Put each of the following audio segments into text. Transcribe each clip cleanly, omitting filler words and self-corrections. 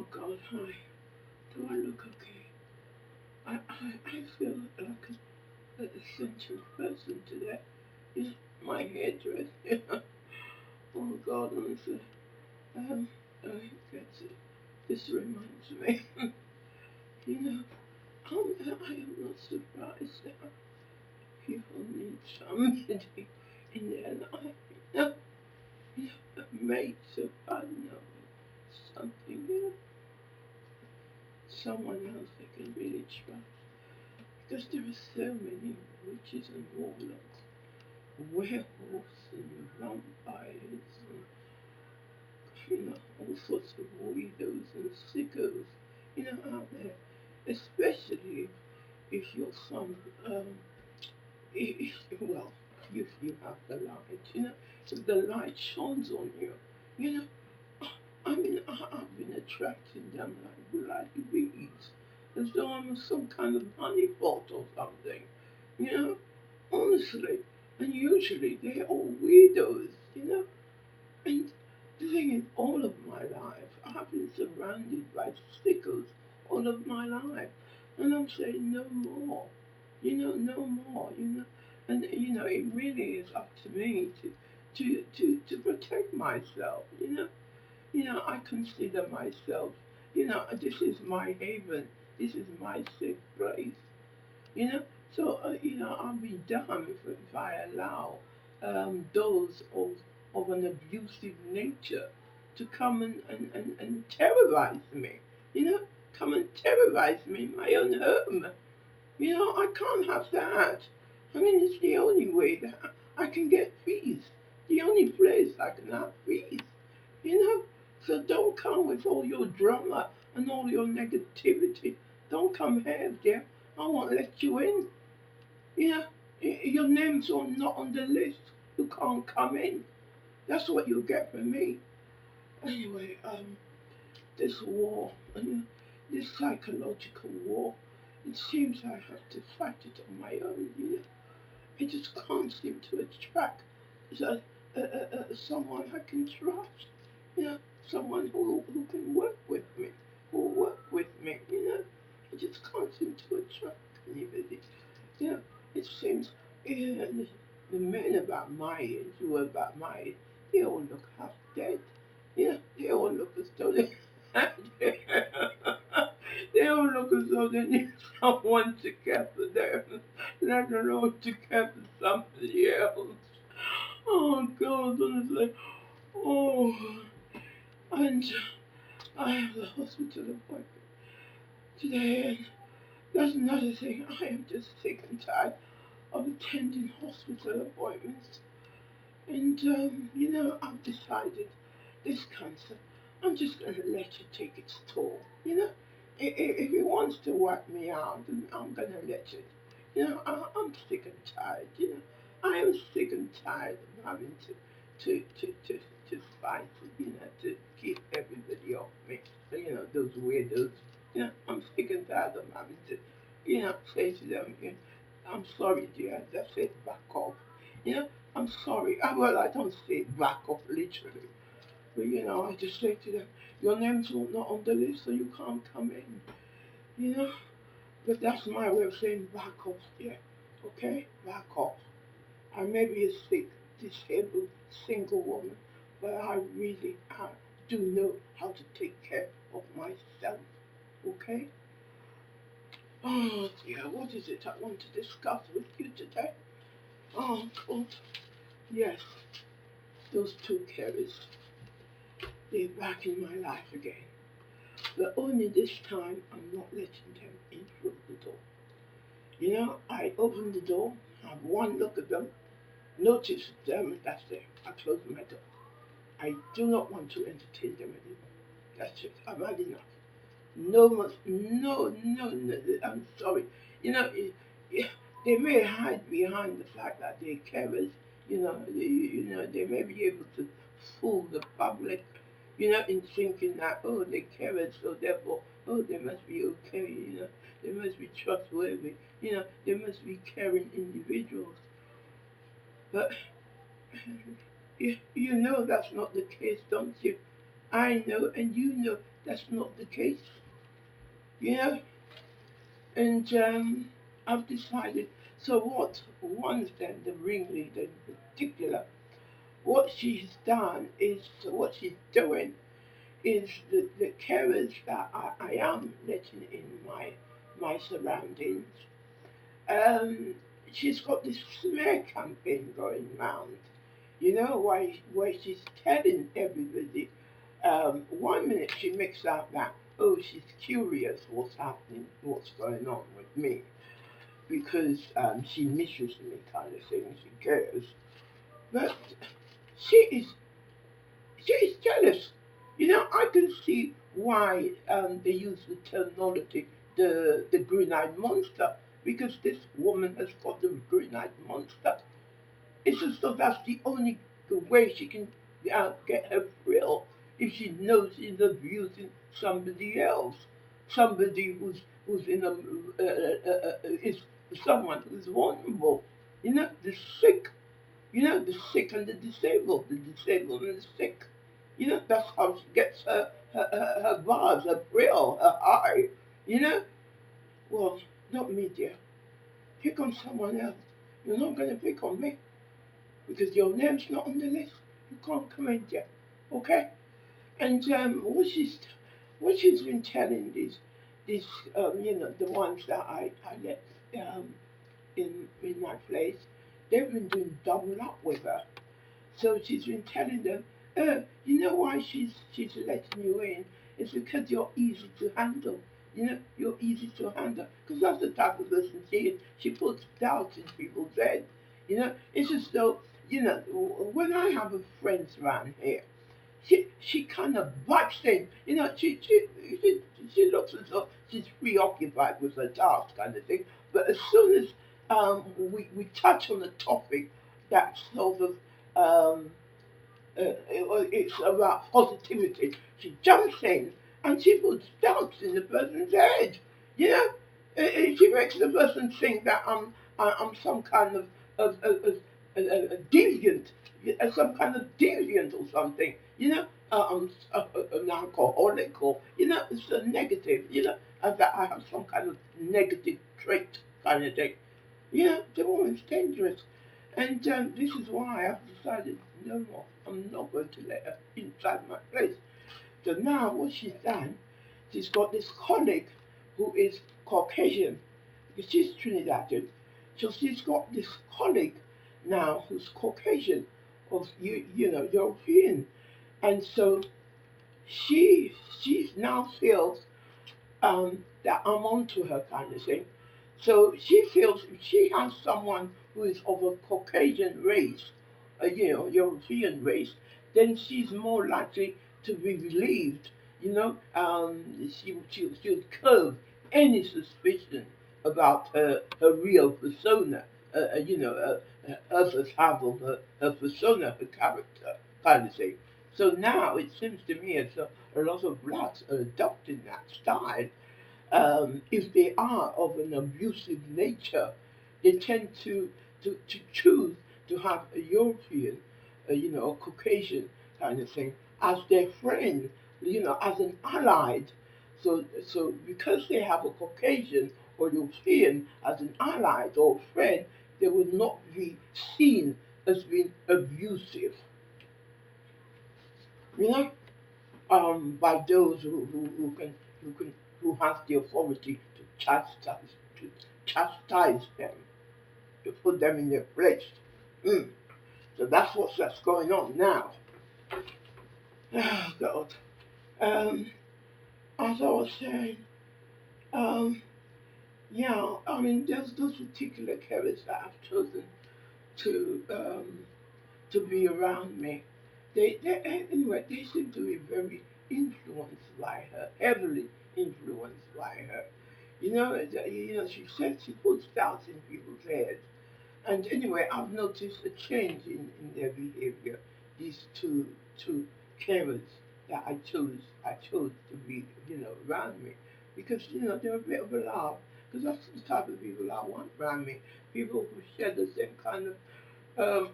Oh God, hi. Do I look okay? I feel like an essential person today. Is my hairdresser. Oh God, honestly. Um, that's it. This reminds me. you know, I am not surprised that people need somebody in their life. Mate, so I know something, someone else they can really trust. Because there are so many witches and warlocks, werewolves and vampires, and all sorts of weirdos and sickos, out there. Especially if you're some, if, well, if you have the light, if the light shines on you, you know. I've been attracting them like bloody bees, as though I'm some kind of honey pot or something, you know, honestly. And usually they're all weirdos, And the thing is, all of my life, I've been surrounded by stickers all of my life. And I'm saying no more, no more, And, it really is up to me to protect myself, I consider myself, this is my haven, this is my safe place, you know. So, I'll be damned if I allow those of an abusive nature to come and terrorize me, come and terrorize me in my own home. I can't have that. I mean, it's the only way that I can get peace, the only place I can have peace, you know. So don't come with all your drama and all your negativity. Don't come here, dear. I won't let you in. Your name's not on the list. You can't come in. That's what you'll get from me. Anyway, this war, this psychological war, it seems I have to fight it on my own. I just can't seem to attract someone I can trust. Someone who can work with me, who will work with me. I just can't seem to attract anybody. It seems the men about my age, who are about my age, they all look half dead. They all look as though they they all look as though they need someone to care for them, let alone to care for somebody else. Oh God, honestly. Oh, and I have the hospital appointment today, and that's another thing. I am just sick and tired of attending hospital appointments. And, I've decided this cancer, I'm just going to let it take its toll, If it wants to wipe me out, then I'm going to let it. I'm sick and tired, I am sick and tired of having to fight, to keep everybody off me. So, those weirdos, I'm sick and tired of having to, say to them, I'm sorry, dear, that's it, back off. I'm sorry. Well, I don't say back off literally, but I just say to them, your name's not on the list, so you can't come in. But that's my way of saying back off, dear. Okay, back off. I may be a sick, disabled, single woman, but I do know how to take care of myself. Okay. Oh dear, what is it I want to discuss with you today? Oh God. Yes, those two carers, they're back in my life again. But only this time I'm not letting them in through the door. I open the door, have one look at them, notice them, and that's it. I close my door. I do not want to entertain them anymore. That's it. I've had enough. No, no, I'm sorry. They may hide behind the fact that they're carers. They may be able to fool the public, in thinking that, oh, they're carers, so therefore, oh, they must be okay, they must be trustworthy, they must be caring individuals. But you know that's not the case, don't you? I know, and you know that's not the case. You know, and I've decided. So what? One of them, the ringleader in particular, what she's done is what she's doing is the carers that I am letting in my surroundings. Um, she's got this smear campaign going round. You know why she's telling everybody. One minute she makes out that oh she's curious what's happening, what's going on with me because she misses me kind of thing. She cares, but she is she is jealous. You know, I can see why they use the terminology the green-eyed monster because this woman has got the green-eyed monster. It's just though that's the only way she can get her thrill if she knows she's abusing somebody else, somebody who's in a is someone who's vulnerable. You know, the sick. You know, the sick and the disabled and the sick. You know, that's how she gets her bars, her thrill, her high. You know, well, not me, dear. Pick on someone else. You're not going to pick on me because your name's not on the list. You can't come in yet, okay? And what she's been telling these you know the ones that I let in my place, they've been doing double up with her. So she's been telling them, you know why she's letting you in? It's because you're easy to handle. You know, you're easy to handle. Because that's the type of person she is. She puts doubt in people's heads. You know, it's as though, you know, when I have friends around here, she kind of butts in. You know, she looks as though she's preoccupied with her task kind of thing. But as soon as we touch on the topic that sort of it's about positivity. She jumps in and she puts doubts in the person's head. You know, she makes the person think that I'm some kind of deviant, some kind of deviant or something. You know, I'm an alcoholic or you know, it's a negative. You know, that I have some kind of negative trait kind of thing. You know, the woman's dangerous. And this is why I've decided no more. I'm not going to let her inside my place. So now what she's done, she's got this colleague who is Caucasian, because she's Trinidadian. So she's got this colleague now who's Caucasian, of you know European, and so she now feels that I'm onto her kind of thing. So she feels if she has someone who is of a Caucasian race, you know, European race, then she's more likely to be relieved. You know, she'll curb any suspicion about her real persona. You know, her facade, her persona, her character, kind of thing. So now it seems to me as though a lot of blacks are adopting that style if they are of an abusive nature, they tend to choose to have a European, you know, a Caucasian kind of thing as their friend, you know, as an allied. So because they have a Caucasian or European as an allied or friend, they will not be seen as being abusive, you know, by those who can who has the authority to chastise them, to put them in their place. Mm. So that's going on now. Oh God. As I was saying, um, yeah, I mean, there's those particular characters that I've chosen to be around me. Anyway, they seem to be very influenced by her, heavily influenced by her. You know, she said she puts doubts in people's heads. And anyway, I've noticed a change in their behavior. These two carers that I chose to be, you know, around me, because you know they're a bit of a laugh. Because that's the type of people I want around me. People who share the same kind of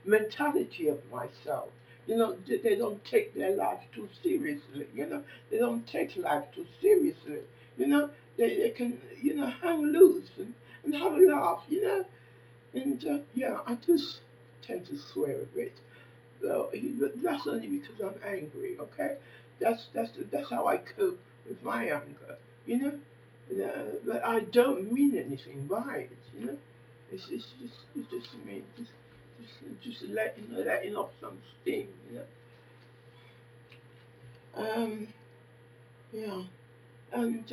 mentality of myself. You know, they don't take their life too seriously. You know, they don't take life too seriously. You know, they can, you know, hang loose and have a laugh, you know. And yeah, I just tend to swear a bit. So that's only because I'm angry, okay? That's how I cope with my anger, you know. But I don't mean anything by it, you know. It's just me, just letting off some steam, you know. Yeah, and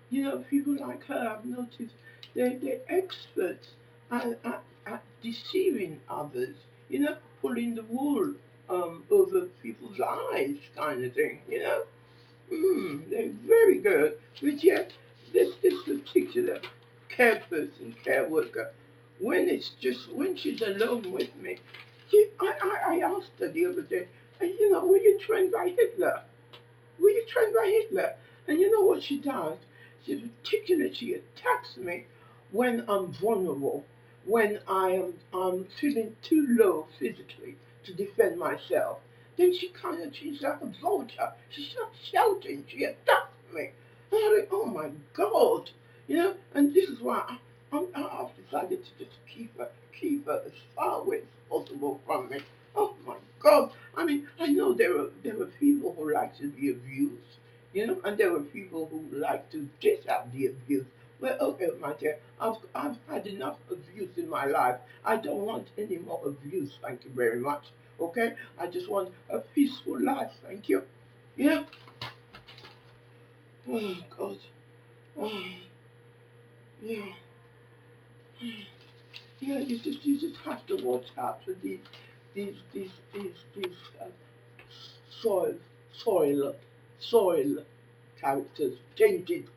you know, people like her, I've noticed, they're experts at deceiving others, you know, pulling the wool over people's eyes, kind of thing, you know. They're very good. But yet, this particular care person, care worker, when she's alone with me, I asked her the other day, you know, were you trained by Hitler? Were you trained by Hitler? And you know what she does? She attacks me when I'm vulnerable, when I'm feeling too low physically to defend myself. Then she's like a vulture. She starts shouting. She attacks me. And I'm like, oh my God. You know, and this is why I've decided to just keep her as far away as possible from me. Oh my God. I mean, I know there are people who like to be abused, you know, and there are people who like to dish out the abuse. Well, okay, my dear, I've had enough abuse in my life. I don't want any more abuse, thank you very much. Okay? I just want a peaceful life, thank you. Yeah? Oh God. Oh, yeah. Yeah, you just have to watch out for these soil soil soil characters, tainted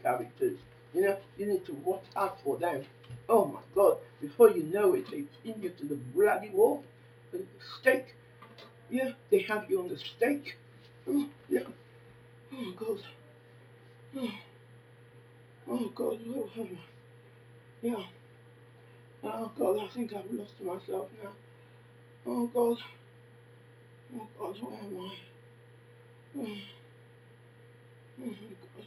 characters. You know, you need to watch out for them. Oh my God! Before you know it, they pin you to the bloody wall, the stake. Yeah, they have you on the stake. Oh, yeah. Oh God. Oh, oh God. Oh, oh, yeah. Oh God, I think I've lost myself now. Oh God. Oh God, where am I? Oh, oh God.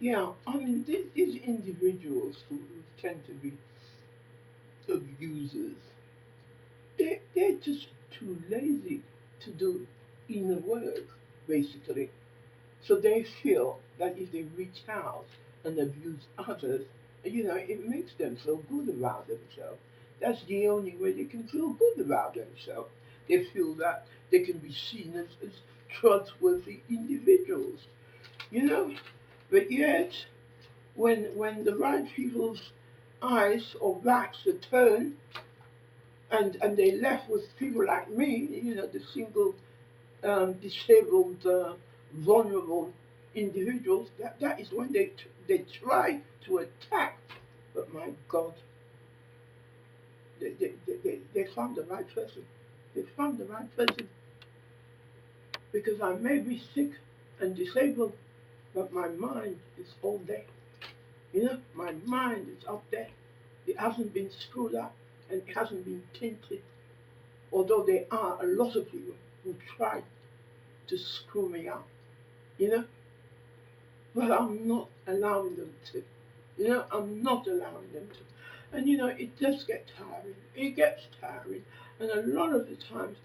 Yeah, I mean, these individuals who tend to be abusers, they're just too lazy to do inner work, basically. So they feel that if they reach out and abuse others, you know, it makes them feel good about themselves. That's the only way they can feel good about themselves. They feel that they can be seen as trustworthy individuals, you know. But yet, when the right people's eyes or backs are turned, and they're left with people like me, you know, the single disabled, vulnerable individuals, that is when they try to attack. But my God, they found the right person. They found the right person because I may be sick and disabled, but my mind is all there. You know, my mind is up there. It hasn't been screwed up and it hasn't been tainted. Although there are a lot of people who try to screw me up, you know, but I'm not allowing them to. You know, I'm not allowing them to. And you know, it does get tiring. It gets tiring. And a lot of the times,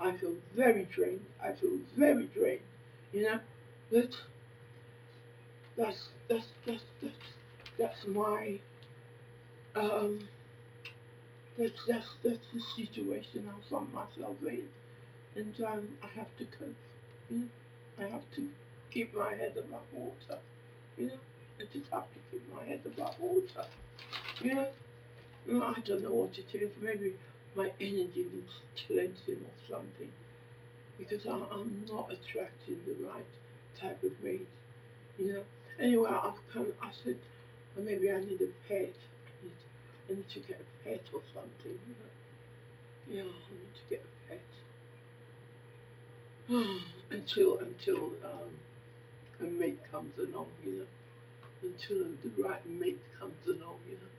I feel very drained. I feel very drained. You know, but that's my um that's the situation I found myself in, and I have to cope. You know, I have to keep my head above water. You know, I just have to keep my head above water. You know, I don't know what it is. Maybe my energy needs cleansing or something because I'm not attracting the right type of mate. You know. Anyway, I said, well, maybe I need a pet. I need to get a pet or something. You know. Yeah, I need to get a pet. until a mate comes along, you know. Until the right mate comes along, you know.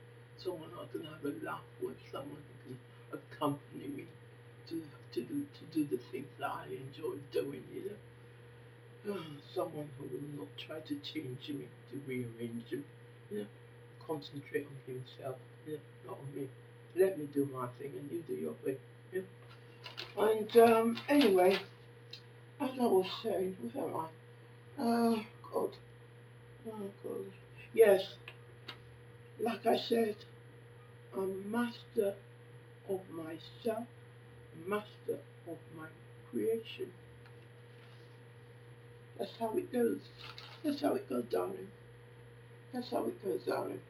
Someone I can have a laugh with, someone who can accompany me to do the things that I enjoy doing, someone who will not try to change me, to rearrange him, you know, concentrate on himself, not on me. Let me do my thing and you do your thing. And anyway, as I was saying, where am I? Oh God, oh God. Yes, like I said, I'm master of myself, master of my creation. That's how it goes. That's how it goes, darling. That's how it goes, darling.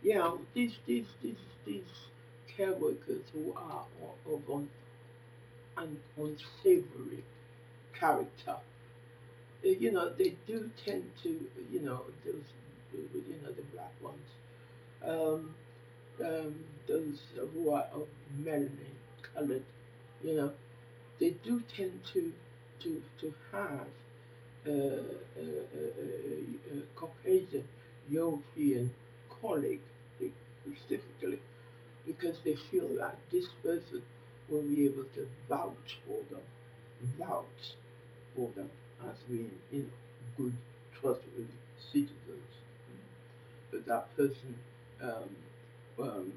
Yeah, these care workers who are of an unsavory character, they do tend to, the black ones, um, those who are of melanin colored, they do tend to have Caucasian European colleague, specifically, because they feel that this person will be able to vouch for them as being, good, trustworthy citizens. But that person, um, um,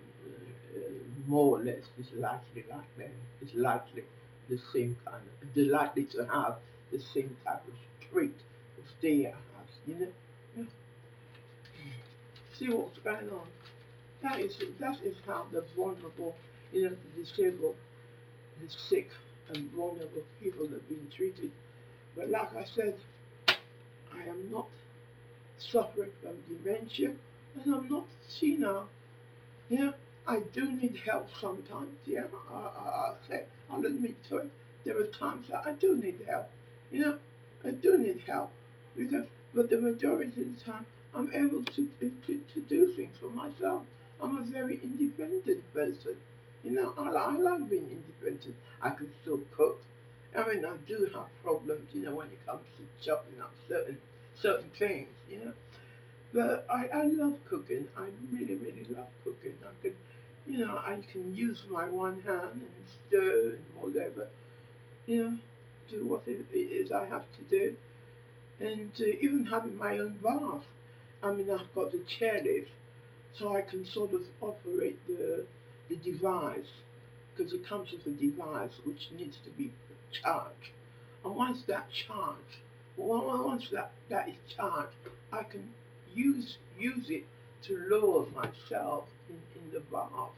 more or less, is likely like them. Is likely the same kind of, they're likely to have the same type of trait as they have. Yeah. See what's going on. That is how the vulnerable, the disabled, the sick and vulnerable people are being treated. But like I said, I am not suffering from dementia and I'm not senile. Yeah, I do need help sometimes. Yeah, I'll admit to it. There are times that I do need help. I do need help but the majority of the time I'm able to do things for myself. I'm a very independent person. I like being independent. I can still cook. I mean, I do have problems, when it comes to chopping up certain things, But I love cooking. I really, really love cooking. I can use my one hand and stir and whatever, do what it is I have to do. And even having my own bath. I mean, I've got the chairlift, so I can sort of operate the device, because it comes with a device which needs to be charged. And once that charged, once that is charged, I can use it to lower myself in the bath,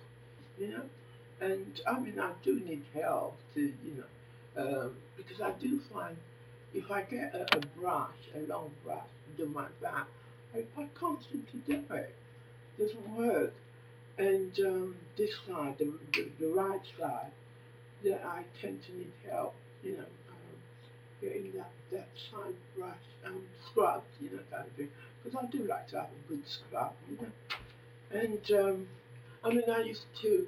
And I mean, I do need help to, because I do find if I get a brush, a long brush, to do my back, I can't seem to do it. It doesn't work. And this side, the right side, that I tend to need help, getting that side brush scrub, kind of thing. Because I do like to have a good scrub, And I mean, I used to,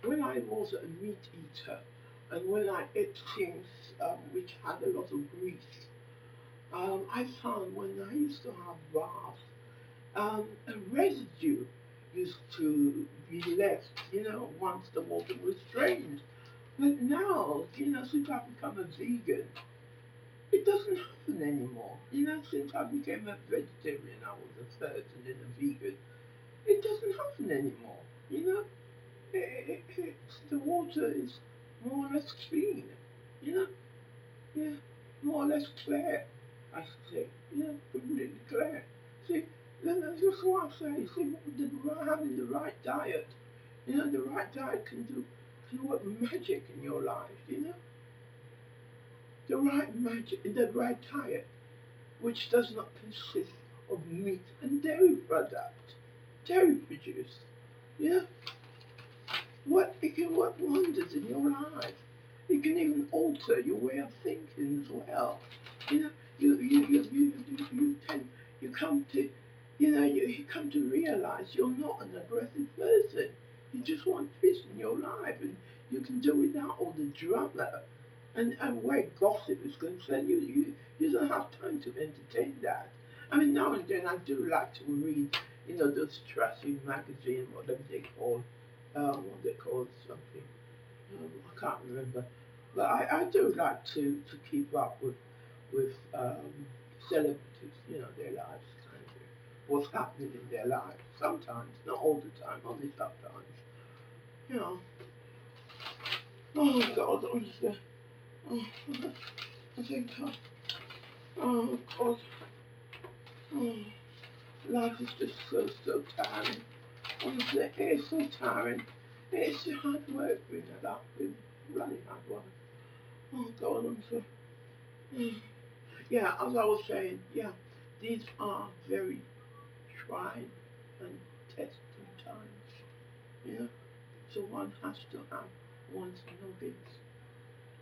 when I was a meat eater, and when I ate things which had a lot of grease, I found when I used to have baths, a residue used to be left, once the water was drained. But now, since I've become a vegan, it doesn't happen anymore. Since I became a vegetarian, I was a third and then a vegan, it doesn't happen anymore. The water is more or less clean, yeah, more or less clear, I should say, completely clear. See, then that's just what I say. See, having the right diet, the right diet can work magic in your life, The right magic, the right diet, which does not consist of meat and dairy products, dairy produce, it can work wonders in your life. It can even alter your way of thinking as well. You come to realize you're not an aggressive person. You just want peace in your life, and you can do without all the drama and where gossip is concerned. You don't have time to entertain that. I mean, now and then I do like to read, you know, those trashy magazine, whatever they call, what they call something. I can't remember. But I do like to keep up with celebrities, you know, their lives, kind of what's happening in their lives. Sometimes, not all the time, only sometimes. You know. Oh God, honestly. Oh, I think, oh God, oh, life is just so tiring. Honestly, it is so tiring. It's hard work being that, been really hard work. Oh God, honestly. Yeah, as I was saying, yeah, these are very trying and testing times. Yeah, so one has to have one's nuggets,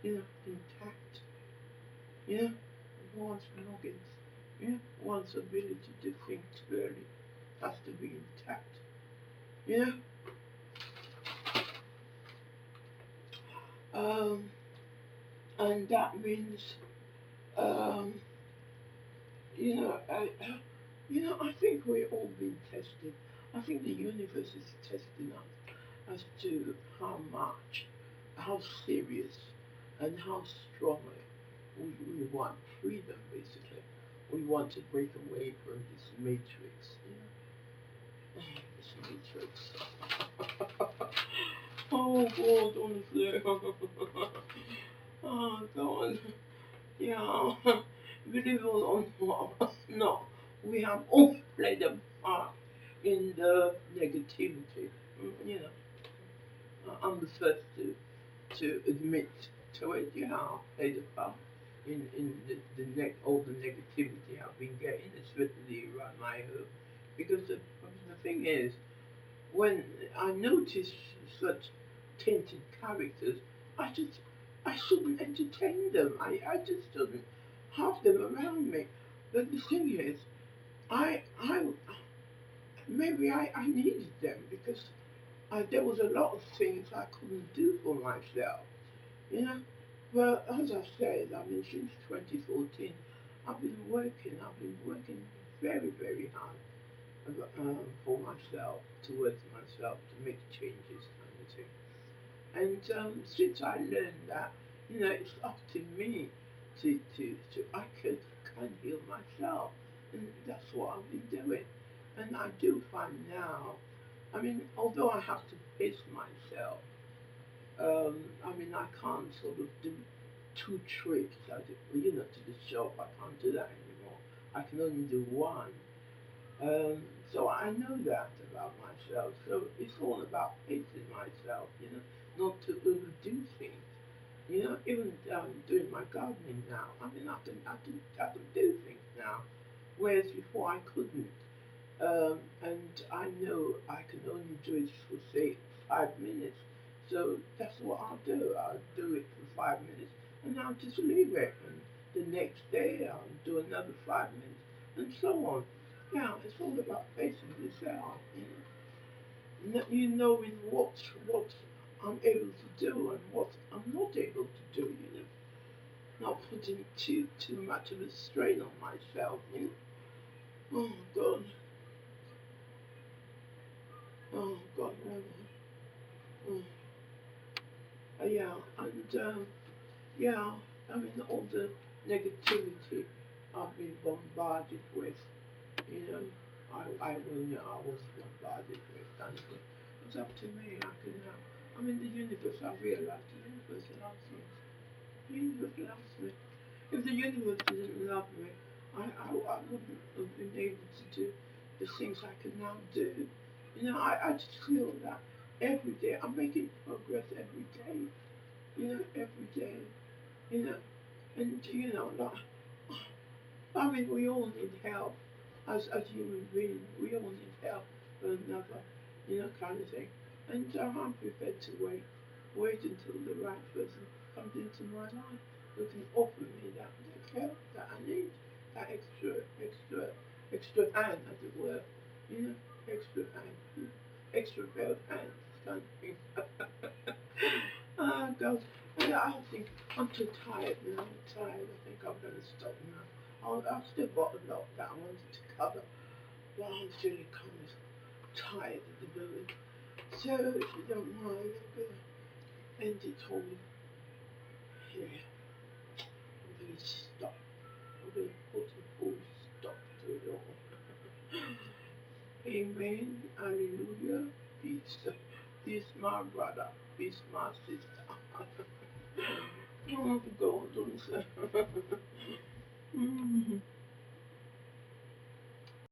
you know, intact. Yeah, one's nuggets. Yeah, one's ability to think clearly has to be intact. Yeah. Um, and that means, um, you know, I think we're all being tested. I think the universe is testing us as to how serious, and how strongly we want freedom. Basically, we want to break away from this matrix. You know, this matrix. Oh God, honestly. Oh God. Yeah. Believe it or not, no, we have all played a part in the negativity. You know, I'm the first to admit to it. You know, I played a part in all the negativity I've been getting, especially around my home. Because the thing is, when I notice such tainted characters, I just I shouldn't entertain them. I just shouldn't have them around me. But the thing is, I maybe I needed them because there was a lot of things I couldn't do for myself. You know. Well, as I said, I mean, since 2014, I've been working very hard for myself, towards myself, to make changes, kind of thing. And since I learned that, you know, it's up to me to can heal myself, and that's what I've been doing. And I do find now, I mean, although I have to pace myself, I mean, I can't sort of do two trips, you know, to the shop. I can't do that anymore. I can only do one. Um, so I know that about myself. So it's all about pacing myself, you know, not to overdo things. You know, even doing my gardening now. I mean, I can do things now, whereas before I couldn't. And I know I can only do it for say 5 minutes. So that's what I'll do. I'll do it for 5 minutes, and I'll just leave it. And the next day I'll do another 5 minutes, and so on. Yeah, it's all about facing yourself. You know in what I'm able to do and what I'm not able to do. You know, not putting too much of a strain on myself. You know. Oh God. Oh God. Oh. Yeah, and yeah, I mean all the negativity I've been bombarded with. You know, I was bombarded with, and it's up to me. I can I mean, the universe. I realized the universe loves me. The universe loves me. If the universe didn't love me, I wouldn't have been able to do the things I can now do. You know, I just feel that every day I'm making progress every day. You know, every day. You know, and you know, like, I mean, we all need help as human beings. We all need help for another, you know, kind of thing. And I'm prepared to wait until the right person comes into my life who can offer me that help that I need, that extra hand, as it were, you know, extra hand, extra pair of hands, kind of thing. Oh God, I think I'm too tired now. I'm tired. I think I'm going to stop now. I've still got a lot that I wanted to cover. Well, I'm sure they come tired of the building. So if you don't mind, I'm gonna end it all here. I'm gonna stop. I'm gonna put a full stop to it all. Amen. Hallelujah. Peace. Peace, my brother. Peace, my sister. Oh, God.